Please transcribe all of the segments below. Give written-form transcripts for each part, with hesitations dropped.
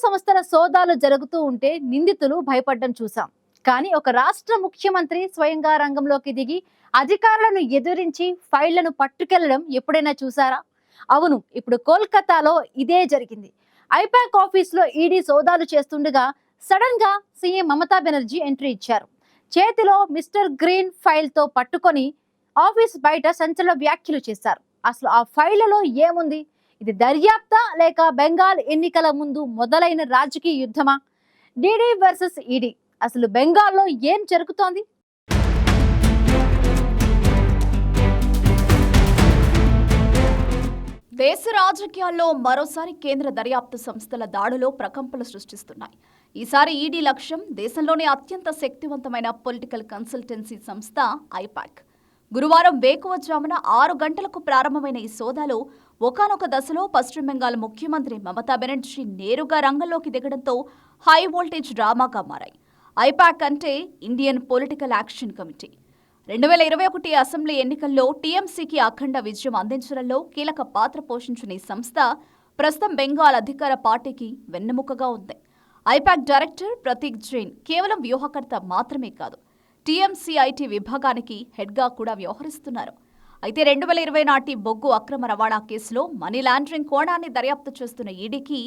సంస్థల సోదాలు జరుగుతూ ఉంటే నిందితులు భయపడడం చూసాం. కానీ ఒక రాష్ట్ర ముఖ్యమంత్రి స్వయంగా రంగంలోకి దిగి అధికారులను ఎదురించి ఫైళ్లను పట్టుకెళ్లడం ఎప్పుడైనా చూసారా? అవును, ఇప్పుడు కోల్కతాలో ఇదే జరిగింది. ఐపాక్ ఆఫీస్ లో ఈడీ సోదాలు చేస్తుండగా సడన్ గా సీఎం మమతా బెనర్జీ ఎంట్రీ ఇచ్చారు. చేతిలో మిస్టర్ గ్రీన్ ఫైల్ తో పట్టుకొని ఆఫీస్ బయట సంచలన వ్యాఖ్యలు చేశారు. అసలు ఆ ఫైళ్లలో ఏముంది? ఇది దర్యాప్తా లేక బెంగాల్ ఎన్నికల ముందు మొదలైన రాజకీయ యుద్ధమా? DD versus ED. అసలు బెంగాల్లో ఏం జరుగుతోంది? దేశ రాజకీయాల్లో మరోసారి కేంద్ర దర్యాప్తు సంస్థల దాడులో ప్రకంపనలు సృష్టిస్తున్నాయి. ఈసారి ఈడీ లక్ష్యం దేశంలోని అత్యంత శక్తివంతమైన పొలిటికల్ కన్సల్టెన్సీ సంస్థ ఐపాక్. గురువారం వేకువజామున 6 గంటలకు ప్రారంభమైన ఈ సోదాలు ఒకానొక దశలో పశ్చిమ బెంగాల్ ముఖ్యమంత్రి మమతా బెనర్జీ నేరుగా రంగంలోకి దిగడంతో హై వోల్టేజ్ డ్రామాగా మారాయి. ఐపాక్ అంటే Indian political action committee. 2021 assembly ఎన్నికల్లో టీఎంసీకి అఖండ విజయం అందించడంలో కీలక పాత్ర పోషించిన ఈ సంస్థ ప్రస్తుతం బెంగాల్ అధికార పార్టీకి వెన్నెముకగా ఉంది. ఐపాక్ డైరెక్టర్ ప్రతీక్ జైన్ కేవలం వ్యూహకర్త మాత్రమే కాదు, టీఎంసీ ఐటీ విభాగానికి హెడ్గా కూడా వ్యవహరిస్తున్నారు. అయితే 2020 నాటి బొగ్గు అక్రమ రవాణా కేసులో మనీ లాండరింగ్ కోణాన్ని దర్యాప్తు చేస్తున్న ఈడీకి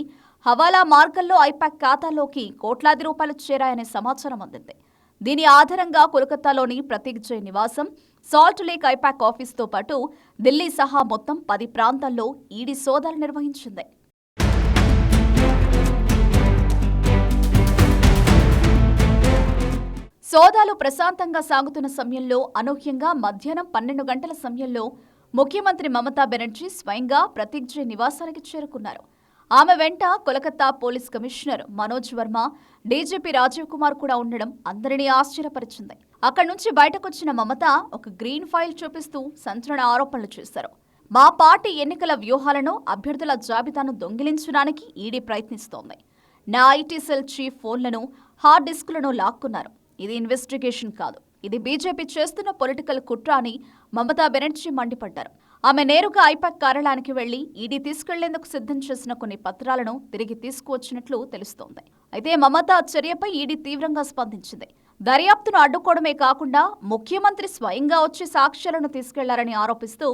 హవాలా మార్గంలో ఐపాక్ ఖాతాలోకి కోట్లాది రూపాయలు చేరాయనే సమాచారం అందింది. దీని ఆధారంగా కోల్కతాలోని ప్రతీక్ జైన్ నివాసం, సాల్ట్ లేక్ ఐపాక్ ఆఫీస్తో పాటు ఢిల్లీ సహా మొత్తం 10 ప్రాంతాల్లో ఈడీ సోదాలు నిర్వహించింది. సోదాలు ప్రశాంతంగా సాగుతున్న సమయంలో అనూహ్యంగా మధ్యాహ్నం 12 గంటల సమయంలో ముఖ్యమంత్రి మమతా బెనర్జీ స్వయంగా ప్రతీక్ జైన్ నివాసానికి చేరుకున్నారు. ఆమె వెంట Kolkata police commissioner Manoj Varma, DGP Rajiv Kumar కూడా ఉండడం అందరినీ ఆశ్చర్యపరిచింది. అక్కడి నుంచి బయటకొచ్చిన మమత ఒక గ్రీన్ ఫైల్ చూపిస్తూ సంచలన ఆరోపణలు చేశారు. మా పార్టీ ఎన్నికల వ్యూహాలను, అభ్యర్థుల జాబితాను దొంగిలించడానికి ఈడీ ప్రయత్నిస్తోంది. నా ఐటీ సెల్ చీఫ్ ఫోన్లను, హార్డ్ డిస్కులను లాక్కున్నారు. ఇది ఇన్వెస్టిగేషన్ కాదు, ఇది బీజేపీ చేస్తున్న పొలిటికల్ కుట్ర అని మమతా బెనర్జీ మండిపడ్డారు. ఆమె నేరుగా ఐపాక్ కార్యాలయానికి వెళ్లి ఈడీ తీసుకెళ్లేందుకు సిద్ధం చేసిన కొన్ని పత్రాలను తిరిగి తీసుకువచ్చినట్లు తెలుస్తోంది. అయితే మమతా చర్యపై ఈడీ తీవ్రంగా స్పందించింది. దర్యాప్తును అడ్డుకోవడమే కాకుండా ముఖ్యమంత్రి స్వయంగా వచ్చి సాక్ష్యాలను తీసుకెళ్లారని ఆరోపిస్తూ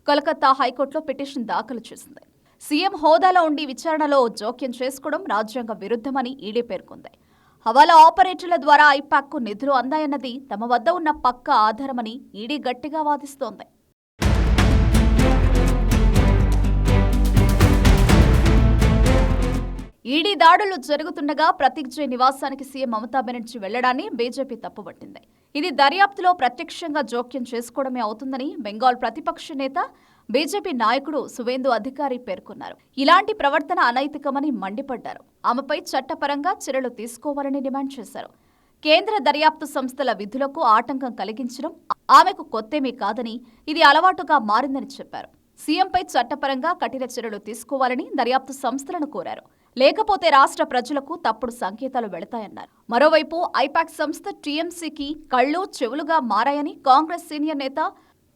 కోల్కతా హైకోర్టులో పిటిషన్ దాఖలు చేసింది. సీఎం హోదాలో ఉండి విచారణలో జోక్యం చేసుకోవడం రాజ్యాంగ విరుద్ధమని ఈడీ పేర్కొంది. హవాలా ఆపరేటర్ల ద్వారా ఐపాక్కు నిధులు అందాయన్నది తమ వద్ద ఉన్న పక్కా ఆధారమని ఈడీ గట్టిగా వాదిస్తోంది. ఈడీ దాడులు జరుగుతుండగా ప్రతీక్ జైన్ నివాసానికి సీఎం మమతా బెనర్జీ వెళ్లడాన్ని బీజేపీ తప్పుపట్టింది. ఇది దర్యాప్తులో ప్రత్యక్షంగా జోక్యం చేసుకోవడమే అవుతుందని బెంగాల్ ప్రతిపక్ష నేత, బీజేపీ నాయకుడు సువేందు అధికారి పేర్కొన్నారు. ఇలాంటి ప్రవర్తన అనైతికమని మండిపడ్డారు. ఆమెపై చట్టపరంగా చర్యలు తీసుకోవాలని డిమాండ్ చేశారు. కేంద్ర దర్యాప్తు సంస్థల విధులకు ఆటంకం కలిగించడం ఆమెకు కొత్తేమీ కాదని, ఇది అలవాటుగా మారిందని చెప్పారు. సీఎంపై చట్టపరంగా కఠిన చర్యలు తీసుకోవాలని దర్యాప్తు సంస్థలను కోరారు. లేకపోతే రాష్ట్ర ప్రజలకు తప్పుడు సంకేతాలు వెళతాయన్నారు. మరోవైపు ఐపాక్ సంస్థ టీఎంసీకి కళ్ళు చెవులుగా మారాయని కాంగ్రెస్ సీనియర్ నేత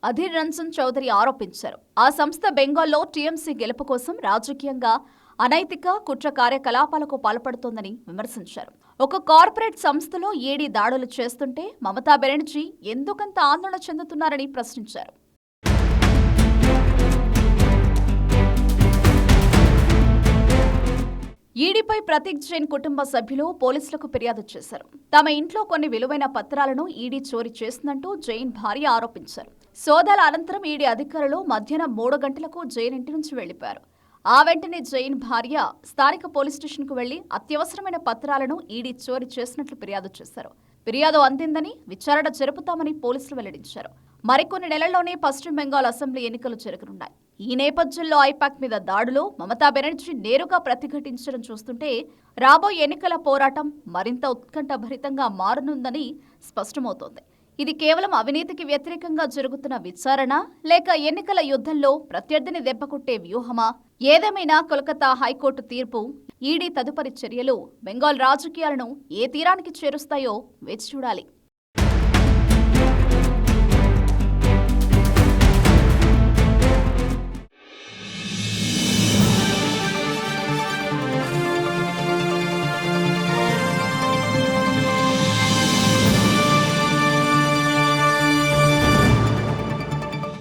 అధీర్ రంజన్ చౌదరి ఆరోపించారు. ఆ సంస్థ బెంగాల్లో టీఎంసీ గెలుపు కోసం రాజకీయంగా అనైతిక కుట్ర కార్యకలాపాలకు పాల్పడుతోందని విమర్శించారు. ఒక కార్పొరేట్ సంస్థలో ఈడీ దాడులు చేస్తుంటే మమతా బెనర్జీ ఎందుకంత ఆందోళన చెందుతున్నారని ప్రశ్నించారు. ఈడీపై ప్రతీక్ జైన్ కుటుంబ సభ్యులు పోలీసులకు ఫిర్యాదు చేశారు. తమ ఇంట్లో కొన్ని విలువైన పత్రాలను ఈడీ చోరీ చేసిందంటూ జైన్ భార్య ఆరోపించారు. సోదాల అనంతరం ఈడీ అధికారులు మధ్యాహ్నం 3 గంటలకు జైన్ ఇంటి నుంచి వెళ్లిపోయారు. ఆ వెంటనే జైన్ భార్య స్థానిక పోలీస్ స్టేషన్కు వెళ్లి అత్యవసరమైన పత్రాలను ఈడీ చోరీ చేసినట్లు ఫిర్యాదు చేశారు. ఫిర్యాదు అందిందని, విచారణ జరుపుతామని పోలీసులు వెల్లడించారు. మరికొన్ని నెలల్లోనే పశ్చిమ బెంగాల్ అసెంబ్లీ ఎన్నికలు జరగనున్నాయి. ఈ నేపథ్యంలో ఐపాక్ మీద దాడులో మమతా బెనర్జీ నేరుగా ప్రతిఘటించడం చూస్తుంటే రాబోయే ఎన్నికల పోరాటం మరింత ఉత్కంఠభరితంగా మారనుందని స్పష్టమవుతోంది. ఇది కేవలం అవినీతికి వ్యతిరేకంగా జరుగుతున్న విచారణ, లేక ఎన్నికల యుద్ధంలో ప్రత్యర్థిని దెబ్బకొట్టే వ్యూహమా? ఏదేమైనా కోల్కతా హైకోర్టు తీర్పు, ఈడీ తదుపరి చర్యలు బెంగాల్ రాజకీయాలను ఏ తీరానికి చేరుస్తాయో వేచి చూడాలి.